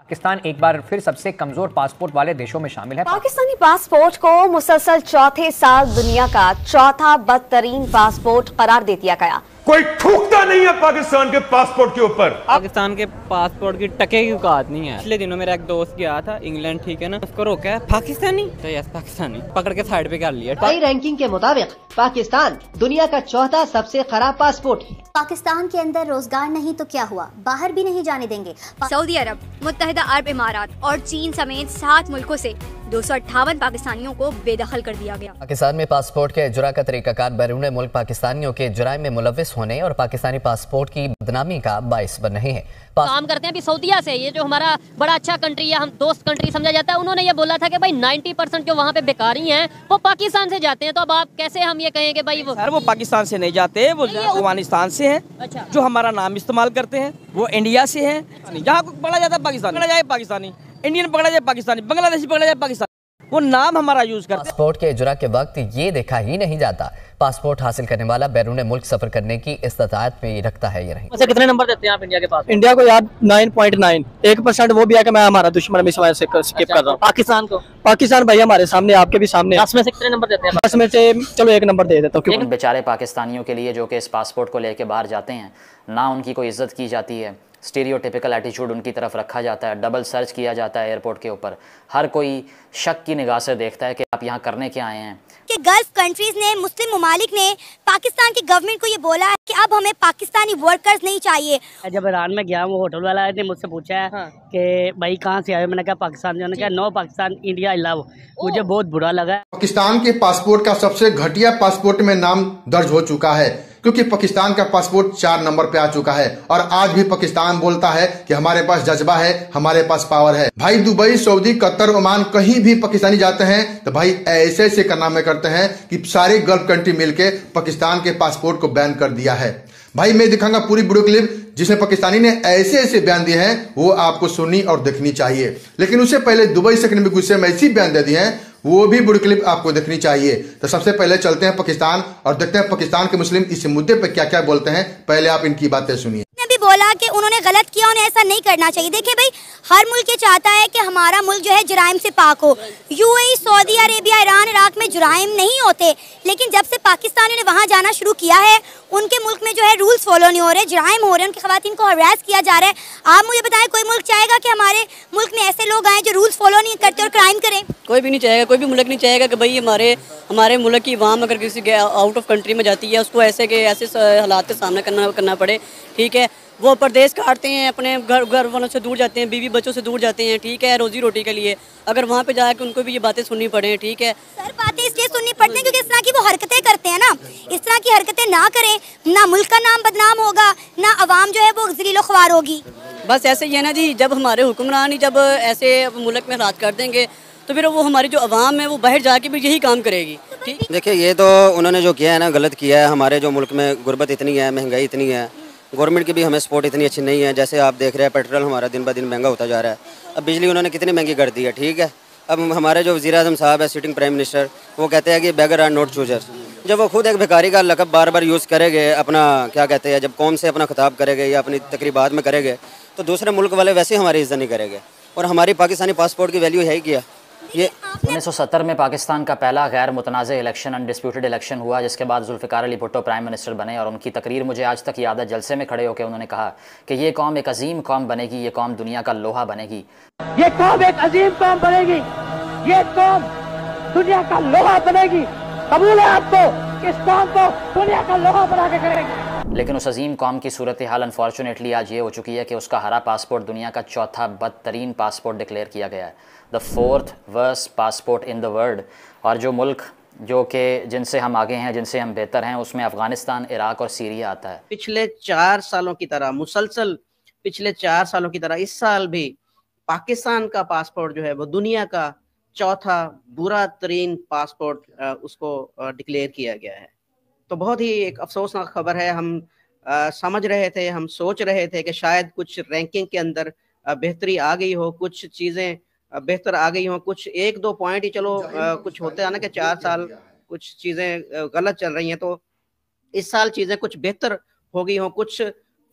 पाकिस्तान एक बार फिर सबसे कमजोर पासपोर्ट वाले देशों में शामिल है। पाकिस्तानी पासपोर्ट को मुसलसल चौथे साल दुनिया का चौथा बदतरीन पासपोर्ट करार दे दिया गया। कोई थूकता नहीं है पाकिस्तान के पासपोर्ट के ऊपर। पाकिस्तान के पासपोर्ट की टके की औकात नहीं है। पिछले दिनों मेरा एक दोस्त गया था इंग्लैंड, ठीक है ना, उसको रोका है पाकिस्तानी, तो यस पाकिस्तानी पकड़ के साइड पे कर लिया। नई रैंकिंग के मुताबिक पाकिस्तान दुनिया का चौथा सबसे खराब पासपोर्ट है। पाकिस्तान के अंदर रोजगार नहीं तो क्या हुआ, बाहर भी नहीं जाने देंगे। सऊदी अरब, मुत्तहिदा अरब इमारात और चीन समेत 7 मुल्कों से 258 पाकिस्तानियों को बेदखल कर दिया गया। पाकिस्तान में पासपोर्ट के इजरा का तरीकाकार बैरून मुल्क पाकिस्तानियों के जुराइम में मुलविस होने और पाकिस्तानी पासपोर्ट की बदनामी का बाइस बन रहे हैं। काम करते हैं अभी सऊदीया से, ये जो हमारा बड़ा अच्छा कंट्री है, हम दोस्त कंट्री समझा जाता है, उन्होंने ये बोला था कि भाई 90% जो वहाँ पे बेकारी हैं वो पाकिस्तान से जाते हैं। तो अब आप कैसे हम ये कहें कि भाई वो पाकिस्तान से नहीं जाते, वो अफगानिस्तान से है। अच्छा। जो हमारा नाम इस्तेमाल करते हैं वो इंडिया से है। जहाँ को पकड़ा जाता है पाकिस्तानी पकड़ा जाए पाकिस्तानी, इंडियन पकड़ा जाए पाकिस्तानी, बांग्लादेशी पकड़ा जाए पाकिस्तानी, वो नाम हमारा यूज करते हैं। पासपोर्ट के इजरा के वक्त ये देखा ही नहीं जाता पासपोर्ट हासिल करने वाला बैरून मुल्क सफर करने की इस्तात में रखता है या नहीं। वैसे कितने नंबर देते हैं आप इंडिया के पास? इंडिया को यार 9.9, 1% वो भी है कि मैं हमारा दुश्मन में से स्किप कर रहा हूँ। पाकिस्तान को, पाकिस्तान भाई हमारे सामने, आपके भी सामने। 10 में से कितने नंबर देते हैं? 10 में से चलो 1 नंबर दे देता हूँ। बेचारे पाकिस्तानियों के लिए जो कि इस पासपोर्ट को लेके बाहर जाते हैं, ना उनकी कोई इज्जत की जाती है, स्टीरियोटिपिकल एटीट्यूड उनकी तरफ रखा जाता है, डबल सर्च किया जाता है एयरपोर्ट के ऊपर, हर कोई शक की निगाह से देखता है कि आप यहाँ करने क्या आए हैं। कि गल्फ कंट्रीज ने, मुस्लिम ममालिक ने पाकिस्तान की गवर्नमेंट को ये बोला है कि अब हमें पाकिस्तानी वर्कर्स नहीं चाहिए। जब ईरान में गया, वो होटल वाला ने मुझसे पूछा है कि भाई कहाँ से आए, मैंने कहा पाकिस्तान। उन्होंने कहा no Pakistan India I love. मुझे बहुत बुरा लगा। पाकिस्तान के पासपोर्ट का सबसे घटिया पासपोर्ट में नाम दर्ज हो चुका है, क्योंकि पाकिस्तान का पासपोर्ट 4 नंबर पे आ चुका है और आज भी पाकिस्तान बोलता है कि हमारे पास जज्बा है, हमारे पास पावर है। भाई दुबई, सऊदी, कतर, ओमान, कहीं भी पाकिस्तानी जाते हैं तो भाई ऐसे ऐसे कारनामे करते हैं कि सारी गल्फ कंट्री मिलके पाकिस्तान के पासपोर्ट को बैन कर दिया है। भाई मैं दिखाऊंगा पूरी वीडियो क्लिप जिसमें पाकिस्तानी ने ऐसे ऐसे बयान दिए हैं, वो आपको सुननी और देखनी चाहिए। लेकिन उससे पहले दुबई से में गुस्से में ऐसी बयान दे दिए हैं, वो भी वीडियो क्लिप आपको देखनी चाहिए। तो सबसे पहले चलते हैं पाकिस्तान और देखते हैं पाकिस्तान के मुस्लिम इस मुद्दे पर क्या क्या बोलते हैं। पहले आप इनकी बातें सुनिए। भी बोला कि उन्होंने गलत किया, उन्हें ऐसा नहीं करना चाहिए। देखिए भाई, हर मुल्क ये चाहता है कि हमारा मुल्क जो है जुराइम से पाक हो। UAE, Saudi Arabia, Iran, Iraq में जुराइम नहीं होते, लेकिन जब से पाकिस्तानियों ने वहाँ जाना शुरू किया है, उनके मुल्क में जो है रूल्स फॉलो नहीं हो रहे, जुराइम हो रहे हैं, उनकी खवातीन को हरास किया जा रहा है। आप मुझे बताएं, कोई मुल्क चाहेगा कि हमारे मुल्क में ऐसे लोग आए जो रूल्स फॉलो नहीं करते और क्राइम करें? कोई भी नहीं चाहेगा, कोई भी मुल्क नहीं चाहेगा कि भाई हमारे मुल्क की अवाम अगर किसी आउट ऑफ कंट्री में जाती है, उसको ऐसे हालात का सामना करना पड़े। ठीक है, वो परदेश काटते हैं, अपने घर वालों से दूर जाते हैं, बीवी बच्चों से दूर जाते हैं, ठीक है, रोजी रोटी के लिए। अगर वहाँ पे जाकर उनको भी ये बातें सुननी पड़े, ठीक है। सर, बातें इसलिए सुननी पड़ती हैं क्योंकि इस तरह की वो हरकतें करते हैं ना। इस तरह की हरकतें ना करें, ना मुल्क का नाम बदनाम होगा, ना अवाम जो है वो ज़लीलो ख्वार होगी। बस ऐसे ही है ना जी, जब हमारे हुक्मरान ही जब ऐसे मुल्क में हालात कर देंगे तो फिर वो हमारी जो अवाम है वो बाहर जाके भी यही काम करेगी। ठीक, देखिए ये तो उन्होंने जो किया है ना, गलत किया है। हमारे जो मुल्क में गुर्बत इतनी है, महंगाई इतनी है, गवर्नमेंट की भी हमें सपोर्ट इतनी अच्छी नहीं है। जैसे आप देख रहे हैं पेट्रोल हमारा दिन ब दिन महंगा होता जा रहा है। अब बिजली उन्होंने कितनी महंगी कर दी है, ठीक है। अब हमारे जो वज़ीर-ए-आज़म साहब है, सिटिंग प्राइम मिनिस्टर, वो कहते हैं कि बेगर आर नॉट चूजर्स। जब वो खुद एक भिखारी का लक़ब बार बार यूज़ करेंगे, अपना क्या कहते हैं, जब कौम से अपना खिताब करेंगे या अपनी तकरीबात में करेंगे, तो दूसरे मुल्क वाले वैसे हमारी इज्जत नहीं करेंगे। और हमारी पाकिस्तानी पासपोर्ट की वैल्यू है ही क्या। ये 1970 में पाकिस्तान का पहला गैर मुतनाज़ इलेक्शन, अनडिस्प्यूटेड इलेक्शन हुआ, जिसके बाद जुल्फ़िकार अली भुट्टो प्राइम मिनिस्टर बने और उनकी तकरीर मुझे आज तक याद है। जलसे में खड़े होकर उन्होंने कहा कि ये कौम एक अजीम कौम बनेगी, ये कौम दुनिया का लोहा बनेगी। ये कौम एक अजीम कौम बनेगी, ये कौम दुनिया का लोहा बनेगी। कबूल है आपको, इस कौम को दुनिया का लोहा बना के करेंगे। लेकिन उस अजीम कौम की सूरत हाल अनफॉर्चुनेटली आज ये हो चुकी है कि उसका हरा पासपोर्ट दुनिया का चौथा बदतरीन पासपोर्ट डिक्लेयर किया गया है, the 4th worst passport in the world. और जो मुल्क जो कि जिनसे हम आगे हैं, जिनसे हम बेहतर हैं, उसमें अफगानिस्तान, इराक और सीरिया आता है। पिछले 4 सालों की तरह, मुसलसल पिछले 4 सालों की तरह इस साल भी पाकिस्तान का पासपोर्ट जो है वो दुनिया का चौथा बुरा तरीन पासपोर्ट उसको डिक्लेयर किया गया है। तो बहुत ही एक अफसोसनाक खबर है। हम समझ रहे थे, हम सोच रहे थे कि शायद कुछ रैंकिंग के अंदर बेहतरी आ गई हो, कुछ चीज़ें बेहतर आ गई हो, कुछ 1-2 पॉइंट ही चलो कुछ होते हैं ना कि 4 साल कुछ चीज़ें गलत चल रही हैं, तो इस साल चीज़ें कुछ बेहतर हो गई हों, कुछ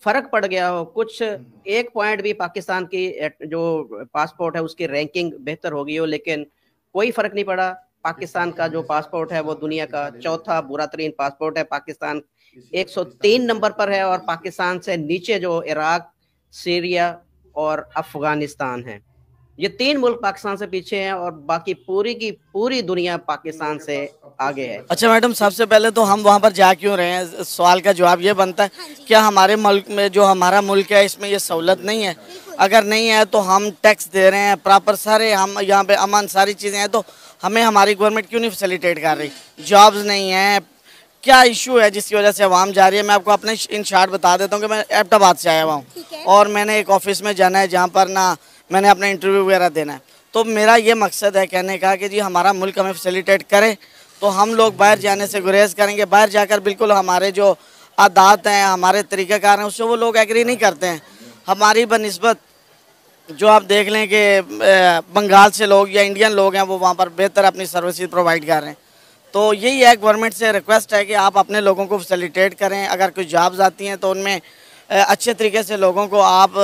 फर्क पड़ गया हो, कुछ एक पॉइंट भी पाकिस्तान की जो पासपोर्ट है उसकी रैंकिंग बेहतर हो गई हो, लेकिन कोई फर्क नहीं पड़ा। पाकिस्तान का जो पासपोर्ट है वो दुनिया का चौथा बुरा तरीन पासपोर्ट है। पाकिस्तान 103 नंबर पर है और पाकिस्तान से नीचे जो इराक, सीरिया और अफगानिस्तान है, ये 3 मुल्क पाकिस्तान से पीछे हैं और बाकी पूरी की पूरी दुनिया पाकिस्तान से आगे है। अच्छा मैडम, सबसे पहले तो हम वहाँ पर जा क्यों रहे हैं, सवाल का जवाब ये बनता है, क्या हमारे मुल्क में जो हमारा मुल्क है इसमें ये सहूलत नहीं है? अगर नहीं है तो हम टैक्स दे रहे हैं प्रॉपर, सारे हम यहाँ पे अमन सारी चीज़ें हैं, तो हमें हमारी गवर्नमेंट क्यों नहीं फैसिलिटेट कर रही? जॉब्स नहीं है, क्या इशू है जिसकी वजह से आवाम जा रही है? मैं आपको अपने इन शार्ट बता देता हूँ कि मैं एबटाबाद से आया हुआ हूँ और मैंने एक ऑफिस में जाना है जहाँ पर ना मैंने अपना इंटरव्यू वगैरह देना है। तो मेरा ये मकसद है कहने का कि जी हमारा मुल्क हमें फैसिलिटेट करे तो हम लोग बाहर जाने से गुरेज करेंगे। बाहर जाकर बिल्कुल हमारे जो आदात हैं, हमारे तरीक़ाकार हैं, उससे वो लोग एग्री नहीं करते हैं। हमारी बनिस्बत जो आप देख लें कि बंगाल से लोग या इंडियन लोग हैं वो वहाँ पर बेहतर अपनी सर्विसेज प्रोवाइड कर रहे हैं। तो यही है, गवर्नमेंट से रिक्वेस्ट है कि आप अपने लोगों को फैसिलिटेट करें। अगर कोई जॉब्स आती हैं तो उनमें अच्छे तरीके से लोगों को आप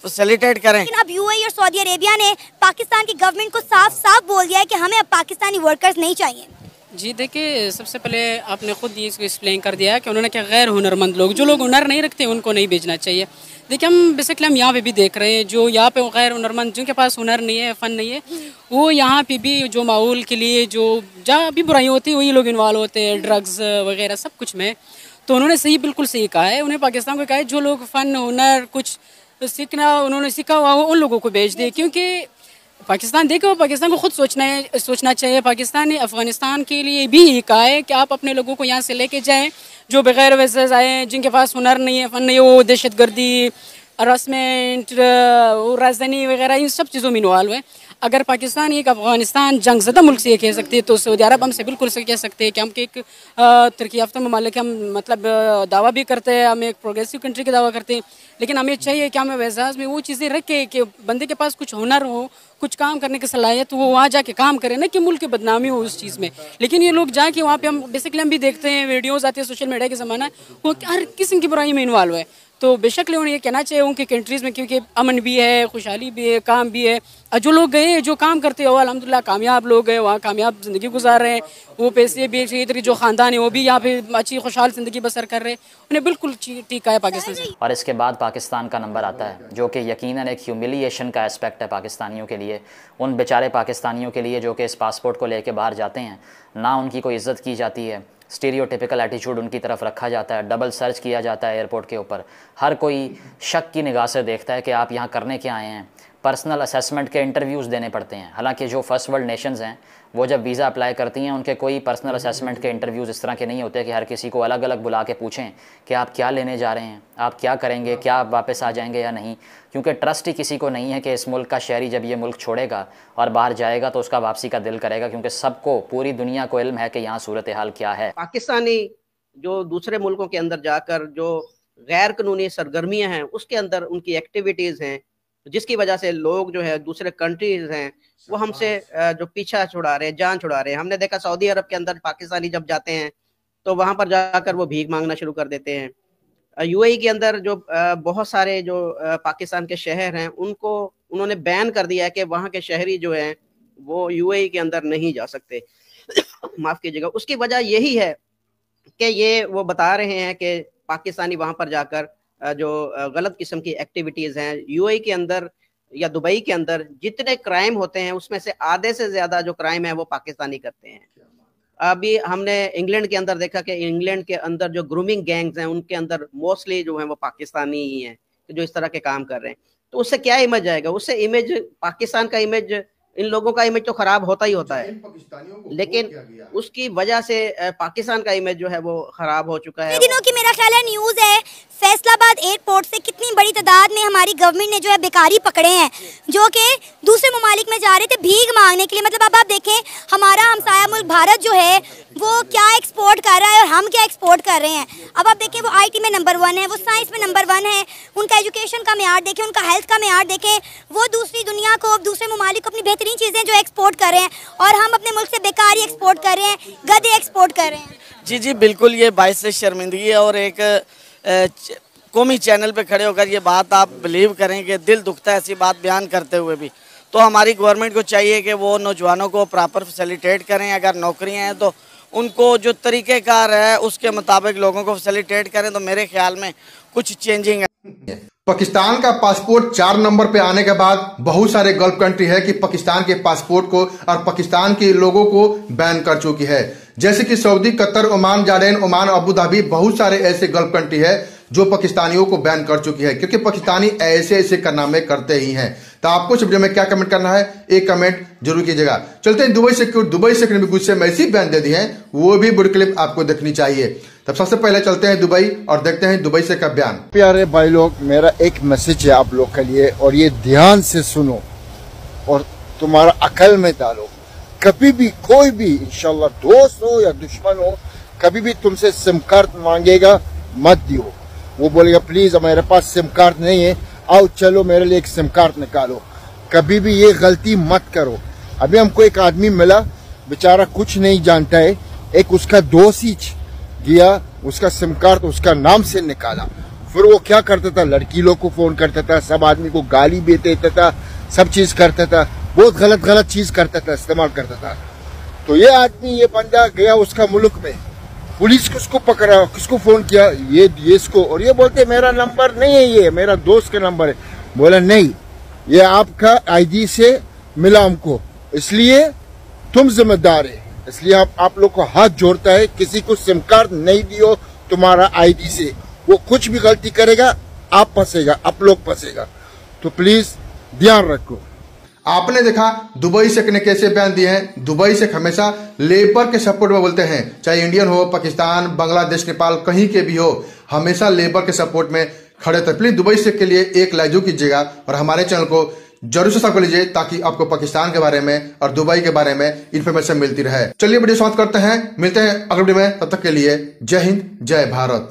फैसिलिटेट करें। लेकिन अब यूएई और सऊदी अरेबिया ने पाकिस्तान की गवर्नमेंट को साफ साफ बोल दिया है कि हमें अब पाकिस्तानी वर्कर्स नहीं चाहिए। जी देखिए, सबसे पहले आपने खुद ये इसको एक्सप्लेन कर दिया कि उन्होंने क्या गैर हुनरमंद लोग, जो लोग हुनर नहीं रखते उनको नहीं भेजना चाहिए। देखिए हम बेसिकली हम यहाँ पे भी देख रहे हैं, जो यहाँ पे गैर हुनरमंद जिनके पास हुनर नहीं है, फ़न नहीं है, वो यहाँ पे भी जो माहौल के लिए जो जहाँ भी बुराई होती है वही लोग इन्वॉल्व होते हैं, ड्रग्स वगैरह सब कुछ में। तो उन्होंने बिल्कुल सही कहा है, उन्हें पाकिस्तान को कहा है जो लोग फ़न हुनर कुछ सीखना उन्होंने सीखा हुआ उन लोगों को भेज दे, क्योंकि पाकिस्तान देखो, पाकिस्तान को खुद सोचना चाहिए। पाकिस्तान ने अफ़गानिस्तान के लिए भी कहा है कि आप अपने लोगों को यहाँ से लेके जाएं जो बगैर वैसे आए, जिनके पास हुनर नहीं है, फ़न नहीं है, वो दहशतगर्दी, हरासमेंट, राजधानी वगैरह इन सब चीज़ों में इन्वॉल्व है। अगर पाकिस्तान एक अफ़गानिस्तान जंगज़दा मुल्क से ये कह सकते हैं तो सऊदी अरब हमसे बिल्कुल से कह सकते हैं कि हम एक तरक्की याफ्ता ममालिक हम मतलब दावा भी करते हैं, हम एक प्रोग्रेसिव कंट्री का दावा करते हैं, लेकिन हमें चाहिए कि हमें एजाज़ में वो चीज़ें रखें कि बंदे के पास कुछ हुनर हो, कुछ काम करने की सलाहियत, वो वहाँ जाके काम करे, ना कि मुल्क की बदनामी हो उस चीज़ में। लेकिन ये लोग जाके वहाँ पे हम बेसिकली हम भी देखते हैं, वीडियोज़ आते हैं, सोशल मीडिया के ज़माना, वो हर किस्म की बुराई में इन्वॉल्व है। तो बेशक उन्हें ये कहना चाहिए उनकी कंट्रीज़ में, क्योंकि अमन भी है, खुशहाली भी है, काम भी है। जो लोग गए, जो काम करते हो अल्हम्दुलिल्लाह कामयाब लोग हैं, वहाँ कामयाब ज़िंदगी गुजार रहे हैं, वो पैसे भी इधर जो ख़ानदान है वो भी यहाँ पे अच्छी खुशहाल ज़िंदगी बसर कर रहे हैं, उन्हें बिल्कुल ठीक है पाकिस्तान से। और इसके बाद पाकिस्तान का नंबर आता है, जो कि यकीनन एक ह्यूमिलिएशन का एस्पेक्ट है पाकिस्तानियों के लिए, उन बेचारे पाकिस्तानियों के लिए जो कि इस पासपोर्ट को लेके बाहर जाते हैं, ना उनकी कोई इज़्ज़त की जाती है, स्टीरियोटिपिकल एटीट्यूड उनकी तरफ रखा जाता है, डबल सर्च किया जाता है एयरपोर्ट के ऊपर, हर कोई शक की निगाह से देखता है कि आप यहाँ करने क्या आए हैं। पर्सनल असेसमेंट के इंटरव्यूज़ देने पड़ते हैं, हालांकि जो फर्स्ट वर्ल्ड नेशंस हैं वो जब वीज़ा अप्लाई करती हैं उनके कोई पर्सनल असेसमेंट के इंटरव्यूज़ इस तरह के नहीं होते कि हर किसी को अलग अलग बुला के पूछें कि आप क्या लेने जा रहे हैं, आप क्या करेंगे, क्या आप वापस आ जाएंगे या नहीं, क्योंकि ट्रस्ट ही किसी को नहीं है कि इस मुल्क का शहरी जब ये मुल्क छोड़ेगा और बाहर जाएगा तो उसका वापसी का दिल करेगा, क्योंकि सबको पूरी दुनिया को इल्म है कि यहाँ सूरत हाल क्या है। पाकिस्तानी जो दूसरे मुल्कों के अंदर जाकर जो गैर कानूनी सरगर्मियां हैं उसके अंदर उनकी एक्टिविटीज़ हैं, जिसकी वजह से लोग जो है दूसरे कंट्रीज हैं वो हमसे जो पीछा छुड़ा रहे हैं, जान छुड़ा रहे हैं। हमने देखा सऊदी अरब के अंदर पाकिस्तानी जब जाते हैं तो वहाँ पर जाकर वो भीख मांगना शुरू कर देते हैं। यूएई के अंदर जो बहुत सारे जो पाकिस्तान के शहर हैं उनको उन्होंने बैन कर दिया है कि वहाँ के शहरी जो हैं वो यूएई के अंदर नहीं जा सकते। माफ़ कीजिएगा, उसकी वजह यही है कि ये वो बता रहे हैं कि पाकिस्तानी वहाँ पर जाकर जो गलत किस्म की एक्टिविटीज़ हैं, यूएई के अंदर या दुबई के अंदर जितने क्राइम होते हैं उसमें से आधे से ज़्यादा जो क्राइम है वो पाकिस्तानी करते हैं। अभी हमने इंग्लैंड के अंदर देखा कि इंग्लैंड के अंदर जो ग्रूमिंग गैंग्स हैं उनके अंदर मोस्टली जो है वो पाकिस्तानी ही हैं जो इस तरह के काम कर रहे हैं। तो उससे क्या इमेज आएगा? उससे इमेज, पाकिस्तान का इमेज, इन लोगों का इमेज तो खराब होता ही होता है, लेकिन उसकी वजह से पाकिस्तान का इमेज जो है वो खराब हो चुका है। दिनों की मेरा ख्याल है न्यूज़ है, फैसलाबाद एयरपोर्ट से कितनी बड़ी तादाद में हमारी गवर्नमेंट ने जो है बेकारी पकड़े हैं जो कि दूसरे ममालिक में जा रहे थे भीख मांगने के लिए। मतलब अब आप देखें हमारा हमसाया मुल्क भारत जो है वो क्या एक्सपोर्ट कर रहा है और हम क्या एक्सपोर्ट कर रहे हैं। अब आप देखें वो IT में नंबर 1 है, वो साइंस में नंबर 1 है, उनका एजुकेशन का मेयार देखें, उनका हेल्थ का मेयार देखें, वो दूसरी दुनिया को, दूसरे ममालिक को अपनी बेहतरीन चीज़ें जो एक्सपोर्ट कर रहे हैं और हम अपने मुल्क से बेकारी एक्सपोर्ट कर रहे हैं, गधे एक्सपोर्ट कर रहे हैं। जी बिल्कुल, ये बाइस से शर्मिंदगी है और एक कौमी चैनल पे खड़े होकर ये बात आप बिलीव करें कि दिल दुखता है ऐसी बात बयान करते हुए भी। तो हमारी गवर्नमेंट को चाहिए कि वो नौजवानों को प्रॉपर फैसिलिटेट करें, अगर नौकरियां हैं तो उनको जो तरीक़ेकार है उसके मुताबिक लोगों को फैसिलिटेट करें, तो मेरे ख्याल में कुछ चेंजिंग है। पाकिस्तान का पासपोर्ट 4 नंबर पे आने के बाद बहुत सारे गल्फ कंट्री है कि पाकिस्तान के पासपोर्ट को और पाकिस्तान के लोगों को बैन कर चुकी है, जैसे कि Saudi, Qatar, Oman, Jordan, Oman, Abu Dhabi. बहुत सारे ऐसे गल्फ कंट्री है जो पाकिस्तानियों को बैन कर चुकी है, क्योंकि पाकिस्तानी ऐसे ऐसे कारनामे करते ही हैं। तो आपको इस वीडियो में क्या कमेंट करना है, एक कमेंट जरूर कीजिएगा। चलते हैं दुबई से। दुबई से भी गुस्से में ऐसी बैन दे दी है, वो भी वीडियो क्लिप आपको देखनी चाहिए। तब सबसे पहले चलते हैं दुबई और देखते हैं दुबई से का बयान। प्यारे भाई लोग, मेरा एक मैसेज है आप लोग के लिए, और ये ध्यान से सुनो और तुम्हारा अकल में डालो। कभी भी कोई भी इंशाल्लाह दोस्त हो या दुश्मन हो, कभी भी तुमसे सिम कार्ड मांगेगा मत दियो। वो बोलेगा प्लीज मेरे पास सिम कार्ड नहीं है, आओ चलो मेरे लिए एक सिम कार्ड निकालो। कभी भी ये गलती मत करो। अभी हमको एक आदमी मिला, बेचारा कुछ नहीं जानता है, एक उसका दोस्त ही गया, उसका सिम कार्ड उसका नाम से निकाला। फिर वो क्या करता था, लड़की लोग को फोन करता था, सब आदमी को गाली भी देता था, सब चीज करता था, बहुत गलत चीज करता था, इस्तेमाल करता था। तो ये आदमी, ये बंदा गया उसका मुल्क में, पुलिस किसको पकड़ा, किसको फोन किया, ये इसको, और ये बोलते मेरा नंबर नहीं है, ये मेरा दोस्त का नंबर है। बोला नहीं, ये आपका आईडी से मिला हमको, इसलिए तुम जिम्मेदार है, इसलिए आप लोग को हाथ जोड़ता है, किसी को सिम कार्ड नहीं दियो तुम्हारा आईडी से। वो कुछ भी गलती करेगा आप फंसेगा, आप लोग फंसेगा। तो प्लीज ध्यान रखो। आपने देखा दुबई शेख ने कैसे बयान दिए हैं। दुबई शेख हमेशा लेबर के सपोर्ट में बोलते हैं, चाहे इंडियन हो, पाकिस्तान, बांग्लादेश, नेपाल, कहीं के भी हो, हमेशा लेबर के सपोर्ट में खड़े थे। प्लीज दुबई शेख के लिए एक लाइक कीजिएगा और हमारे चैनल को जरूर सब्सक्राइब कर लीजिए, ताकि आपको पाकिस्तान के बारे में और दुबई के बारे में इन्फॉर्मेशन मिलती रहे। चलिए वीडियो समाप्त करते हैं, मिलते हैं अगले वीडियो में, तब तक के लिए जय हिंद, जय भारत।